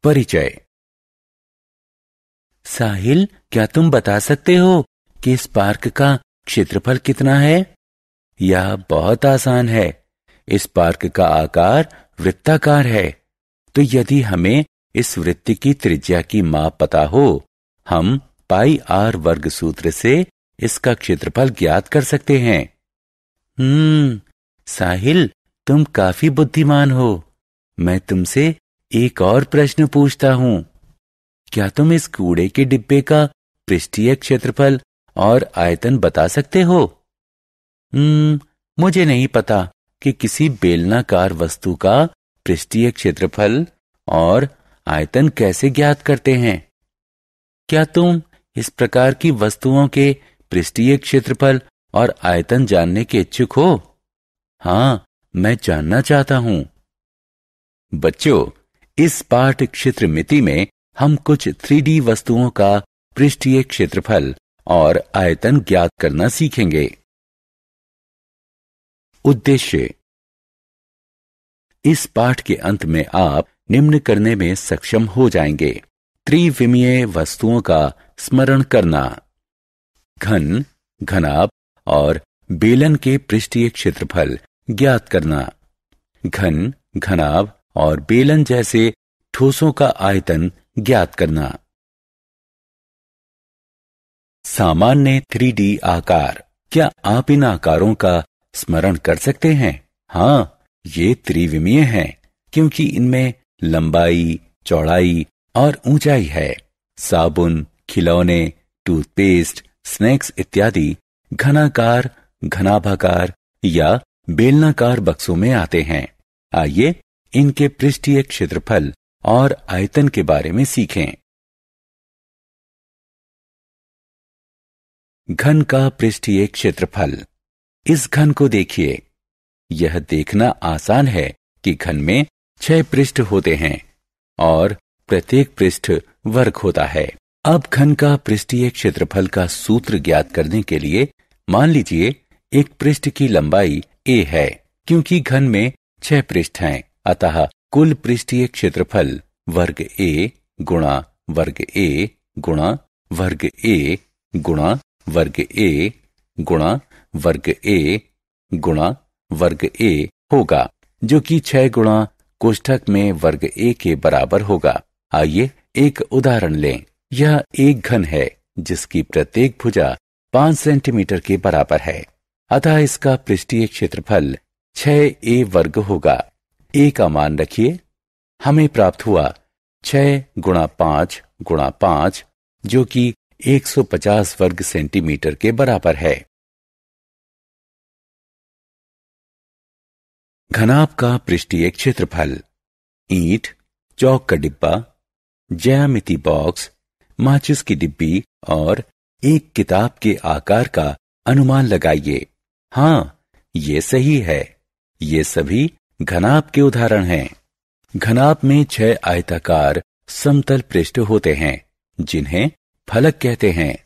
परिचय। साहिल, क्या तुम बता सकते हो कि इस पार्क का क्षेत्रफल कितना है? यह बहुत आसान है। इस पार्क का आकार वृत्ताकार है। तो यदि हमें इस वृत्त की त्रिज्या की माप पता हो, हम पाई आर वर्ग सूत्र से इसका क्षेत्रफल ज्ञात कर सकते हैं। साहिल, तुम काफी बुद्धिमान हो। मैं तुमसे एक और प्रश्न पूछता हूं। क्या तुम इस कूड़े के डिब्बे का पृष्ठीय क्षेत्रफल और आयतन बता सकते हो? मुझे नहीं पता कि किसी बेलनाकार वस्तु का पृष्ठीय क्षेत्रफल और आयतन कैसे ज्ञात करते हैं। क्या तुम इस प्रकार की वस्तुओं के पृष्ठीय क्षेत्रफल और आयतन जानने के इच्छुक हो? हाँ, मैं जानना चाहता हूं। बच्चों, इस पाठ क्षेत्र मिति में हम कुछ 3D वस्तुओं का पृष्ठीय क्षेत्रफल और आयतन ज्ञात करना सीखेंगे। उद्देश्य। इस पाठ के अंत में आप निम्न करने में सक्षम हो जाएंगे। त्रिविमीय वस्तुओं का स्मरण करना, घन, घनाभ और बेलन के पृष्ठीय क्षेत्रफल ज्ञात करना, घन, घनाभ और बेलन जैसे ठोसों का आयतन ज्ञात करना। सामान्य 3D आकार। क्या आप इन आकारों का स्मरण कर सकते हैं? हाँ, ये त्रिविमीय हैं क्योंकि इनमें लंबाई, चौड़ाई और ऊंचाई है। साबुन, खिलौने, टूथपेस्ट, स्नैक्स इत्यादि घनाकार, घनाभाकार या बेलनाकार बक्सों में आते हैं। आइए इनके पृष्ठीय क्षेत्रफल और आयतन के बारे में सीखें। घन का पृष्ठीय क्षेत्रफल। इस घन को देखिए। यह देखना आसान है कि घन में 6 पृष्ठ होते हैं और प्रत्येक पृष्ठ वर्ग होता है। अब घन का पृष्ठीय क्षेत्रफल का सूत्र ज्ञात करने के लिए मान लीजिए एक पृष्ठ की लंबाई a है। क्योंकि घन में 6 पृष्ठ हैं, अतः कुल पृष्ठीय क्षेत्रफल वर्ग a गुणा वर्ग a गुणा वर्ग a गुणा वर्ग a गुणा वर्ग a गुणा वर्ग a होगा, जो कि 6 गुणा कोष्ठक में वर्ग a के बराबर होगा। आइए एक उदाहरण लें। यह एक घन है जिसकी प्रत्येक भुजा 5 सेंटीमीटर के बराबर है, अतः इसका पृष्ठीय क्षेत्रफल 6a वर्ग होगा। a का मान रखिए। हमें प्राप्त हुआ 6 गुणा 5 गुणा 5, जो कि 150 वर्ग सेंटीमीटर के बराबर है। घनाभ का पृष्ठीय क्षेत्रफल। ईंट, चौक का डिब्बा, ज्यामिति बॉक्स, माचिस की डिब्बी और एक किताब के आकार का अनुमान लगाइए। हाँ, ये सही है। ये सभी घनाभ के उदाहरण हैं। घनाभ में 6 आयताकार समतल पृष्ठ होते हैं जिन्हें फलक कहते हैं।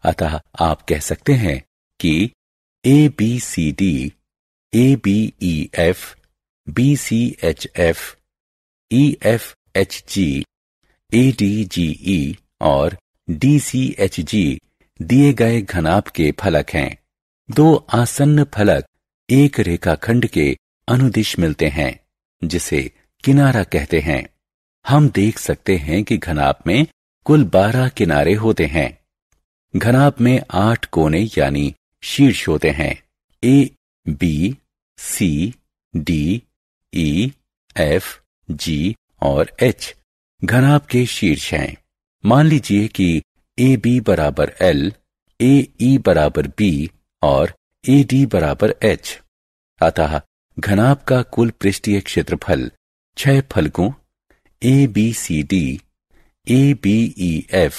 अतः आप कह सकते हैं कि ABCD, ABEF, BCHF, EFHG, ADGE और DCHG दिए गए घनाभ के फलक हैं। 2 आसन्न फलक एक रेखाखंड के अनुदिश मिलते हैं, जिसे किनारा कहते हैं। हम देख सकते हैं कि घनाभ में कुल 12 किनारे होते हैं। घनाभ में 8 कोने यानी शीर्ष होते हैं। A, B, C, D, E, F, G और H घनाभ के शीर्ष हैं। मान लीजिए कि AB बराबर L, AE बराबर B और AD बराबर H। अतः घनाभ का कुल पृष्ठीय क्षेत्रफल 6 फलकों ABCD, ABEF,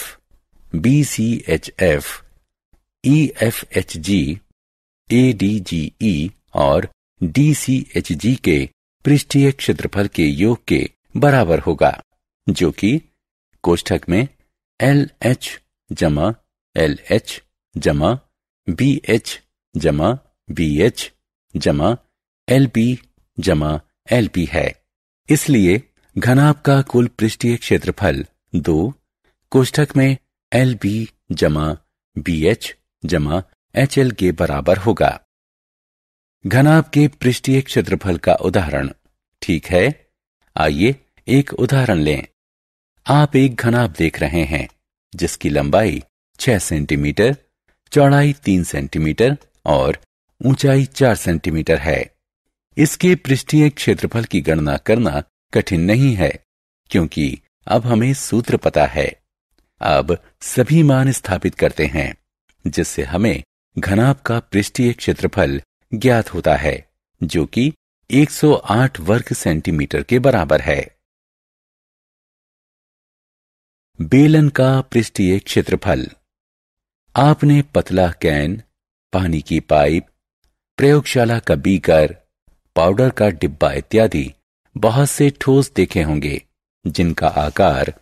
BCHF, EFHG, ADGE और DCHG के पृष्ठीय क्षेत्रफल के योग के बराबर होगा, जो कि कोष्ठक में LH जमा LH जमा BH जमा BH जमा LB जमा LB है। इसलिए घनाभ का कुल पृष्ठीय क्षेत्रफल 2 कोष्ठक में LB जमा BH जमा HL के बराबर होगा। घनाभ के पृष्ठीय क्षेत्रफल का उदाहरण। ठीक है, आइए एक उदाहरण लें। आप एक घनाभ देख रहे हैं जिसकी लंबाई 6 सेंटीमीटर, चौड़ाई 3 सेंटीमीटर और ऊंचाई 4 सेंटीमीटर है। इसके पृष्ठीय क्षेत्रफल की गणना करना कठिन नहीं है क्योंकि अब हमें सूत्र पता है। अब सभी मान स्थापित करते हैं जिससे हमें घनाभ का पृष्ठीय क्षेत्रफल ज्ञात होता है जो कि 108 वर्ग सेंटीमीटर के बराबर है। बेलन का पृष्ठीय क्षेत्रफल। आपने पतला कैन, पानी की पाइप, प्रयोगशाला का बीकर, पाउडर का डिब्बा इत्यादि बहुत से ठोस देखे होंगे जिनका आकार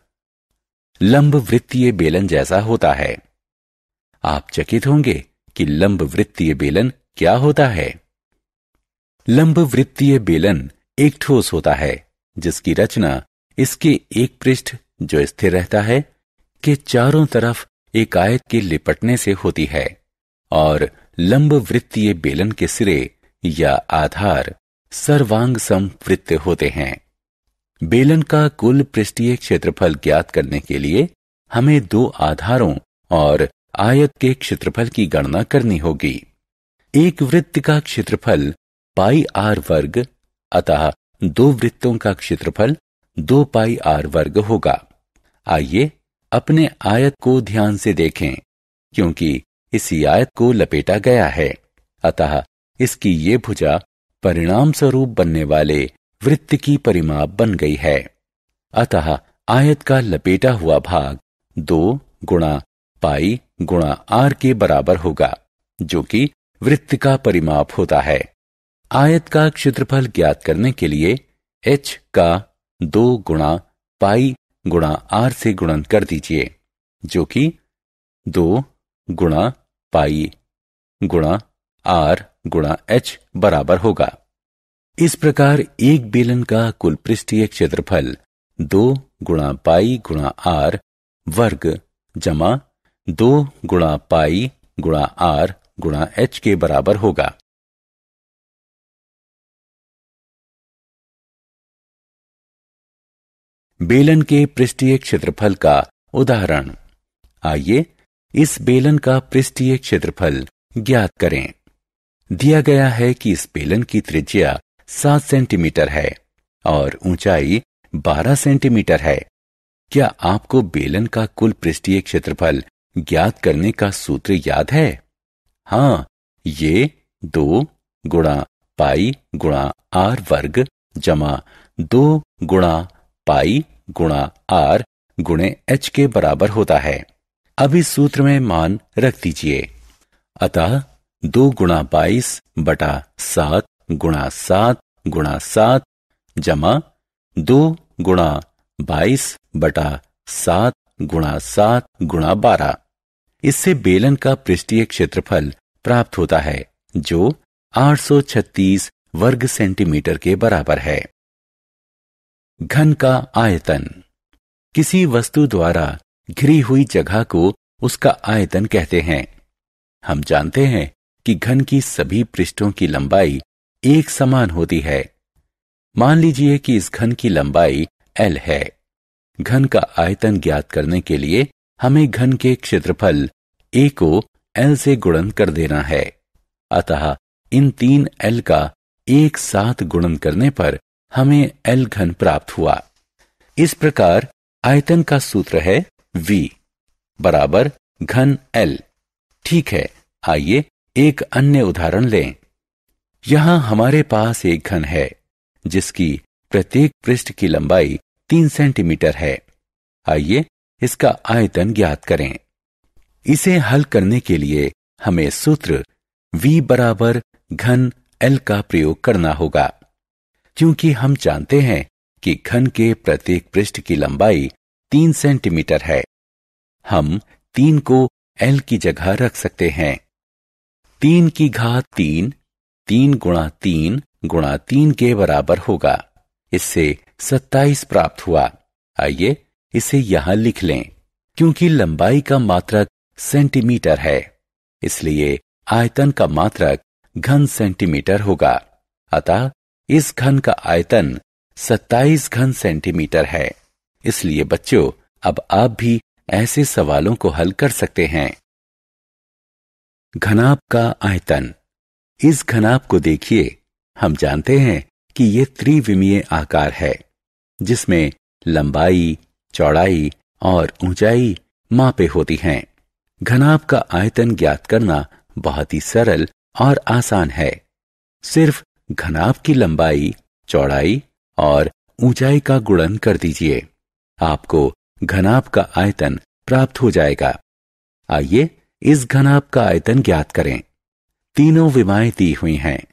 लंबवृत्तीय बेलन जैसा होता है। आप चकित होंगे कि लंबवृत्तीय बेलन क्या होता है। लंबवृत्तीय बेलन एक ठोस होता है जिसकी रचना इसके एक पृष्ठ जो स्थिर रहता है के चारों तरफ एक आयत के लिपटने से होती है और लंबवृत्तीय बेलन के सिरे या आधार सर्वांग समवृत्त होते हैं। बेलन का कुल पृष्ठीय क्षेत्रफल ज्ञात करने के लिए हमें दो आधारों और आयत के क्षेत्रफल की गणना करनी होगी। एक वृत्त का क्षेत्रफल पाई आर वर्ग, अतः दो वृत्तों का क्षेत्रफल 2 पाई आर वर्ग होगा। आइए अपने आयत को ध्यान से देखें क्योंकि इसी आयत को लपेटा गया है, अतः इसकी ये भुजा परिणाम स्वरूप बनने वाले वृत्त की परिमाप बन गई है। अतः आयत का लपेटा हुआ भाग 2 गुणा पाई गुणा आर के बराबर होगा जो कि वृत्त का परिमाप होता है। आयत का क्षेत्रफल ज्ञात करने के लिए h का 2 गुणा पाई गुणा आर से गुणन कर दीजिए जो कि 2 गुणा पाई गुणा आर गुणा h बराबर होगा। इस प्रकार एक बेलन का कुल पृष्ठीय क्षेत्रफल 2 गुणा पाई गुणा आर वर्ग जमा 2 गुणा पाई गुणा आर गुणा h के बराबर होगा। बेलन के पृष्ठीय क्षेत्रफल का उदाहरण। आइए इस बेलन का पृष्ठीय क्षेत्रफल ज्ञात करें। दिया गया है कि इस बेलन की त्रिज्या 7 सेंटीमीटर है और ऊंचाई 12 सेंटीमीटर है। क्या आपको बेलन का कुल पृष्ठीय क्षेत्रफल ज्ञात करने का सूत्र याद है? हाँ, ये 2 गुणा पाई गुणा आर वर्ग जमा 2 गुणा पाई गुणा आर गुणे h के बराबर होता है। अब इस सूत्र में मान रख दीजिए। अतः 2 गुणा 22 बटा 7 गुणा 7 गुणा 7 जमा 2 गुणा 22 बटा 7 गुणा 7 गुणा 12। इससे बेलन का पृष्ठीय क्षेत्रफल प्राप्त होता है जो 836 वर्ग सेंटीमीटर के बराबर है। घन का आयतन। किसी वस्तु द्वारा घिरी हुई जगह को उसका आयतन कहते हैं। हम जानते हैं कि घन की सभी पृष्ठों की लंबाई एक समान होती है। मान लीजिए कि इस घन की लंबाई L है। घन का आयतन ज्ञात करने के लिए हमें घन के क्षेत्रफल A को L से गुणन कर देना है। अतः इन 3 L का एक साथ गुणन करने पर हमें L घन प्राप्त हुआ। इस प्रकार आयतन का सूत्र है V बराबर घन L। ठीक है, आइए एक अन्य उदाहरण लें। यहां हमारे पास एक घन है जिसकी प्रत्येक पृष्ठ की लंबाई 3 सेंटीमीटर है। आइए इसका आयतन ज्ञात करें। इसे हल करने के लिए हमें सूत्र V बराबर घन L का प्रयोग करना होगा। क्योंकि हम जानते हैं कि घन के प्रत्येक पृष्ठ की लंबाई 3 सेंटीमीटर है, हम 3 को L की जगह रख सकते हैं। 3 की घात 3 3 गुणा 3 गुणा 3 के बराबर होगा। इससे 27 प्राप्त हुआ। आइए इसे यहां लिख लें। क्योंकि लंबाई का मात्रक सेंटीमीटर है, इसलिए आयतन का मात्रक घन सेंटीमीटर होगा। अतः इस घन का आयतन 27 घन सेंटीमीटर है। इसलिए बच्चों, अब आप भी ऐसे सवालों को हल कर सकते हैं। घनाभ का आयतन। इस घनाभ को देखिए। हम जानते हैं कि यह त्रिविमीय आकार है, जिसमें लंबाई, चौड़ाई और ऊंचाई मापे होती हैं। घनाभ का आयतन ज्ञात करना बहुत ही सरल और आसान है। सिर्फ घनाभ की लंबाई, चौड़ाई और ऊंचाई का गुणन कर दीजिए। आपको घनाभ का आयतन प्राप्त हो जाएगा। आइए इस घनाभ का आयतन ज्ञात करें। तीनों विमाएं दी हुई हैं।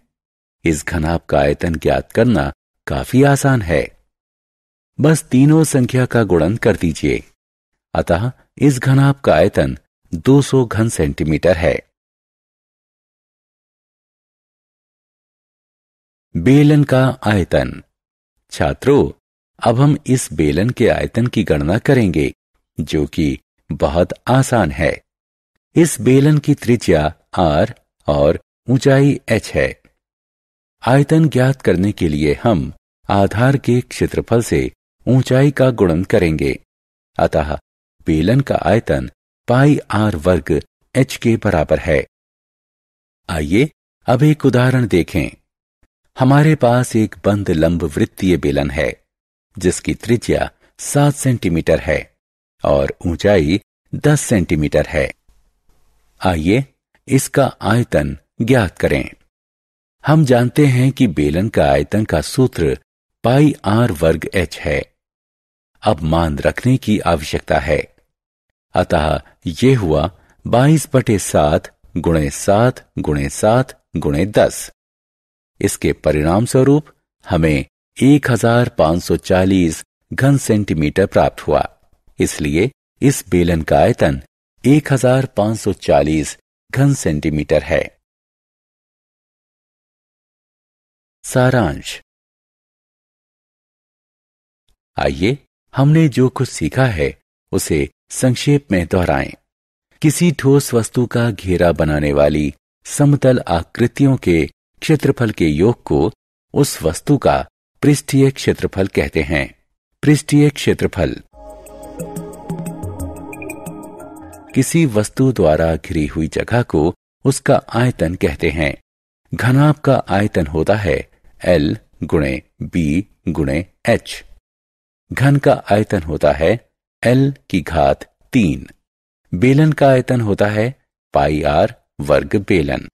इस घनाभ का आयतन ज्ञात करना काफी आसान है। बस तीनों संख्या का गुणन कर दीजिए। अतः इस घनाभ का आयतन 200 घन सेंटीमीटर है। बेलन का आयतन। छात्रों, अब हम इस बेलन के आयतन की गणना करेंगे, जो कि बहुत आसान है। इस बेलन की त्रिज्या r और ऊंचाई h है। आयतन ज्ञात करने के लिए हम आधार के क्षेत्रफल से ऊंचाई का गुणन करेंगे। अतः बेलन का आयतन पाई r वर्ग h के बराबर है। आइए अब एक उदाहरण देखें। हमारे पास एक बंद लंब वृत्तीय बेलन है, जिसकी त्रिज्या 7 सेंटीमीटर है और ऊंचाई 10 सेंटीमीटर है। आइए इसका आयतन ज्ञात करें। हम जानते हैं कि बेलन का आयतन का सूत्र पाई r वर्ग h है। अब मान रखने की आवश्यकता है। अतः यह हुआ 22/7 गुणे 7 गुणे 7 गुणे 10। इसके परिणाम स्वरूप हमें 1540 घन सेंटीमीटर प्राप्त हुआ। इसलिए इस बेलन का आयतन 1540 घन सेंटीमीटर है। सारांश। आइए हमने जो कुछ सीखा है उसे संक्षेप में दोहराएं। किसी ठोस वस्तु का घेरा बनाने वाली समतल आकृतियों के क्षेत्रफल के योग को उस वस्तु का पृष्ठीय क्षेत्रफल कहते हैं। पृष्ठीय क्षेत्रफल किसी वस्तु द्वारा घिरी हुई जगह को उसका आयतन कहते हैं। घनाभ का आयतन होता है L गुणे B गुणे H। घन का आयतन होता है L की घात 3। बेलन का आयतन होता है पाई r वर्ग बेलन।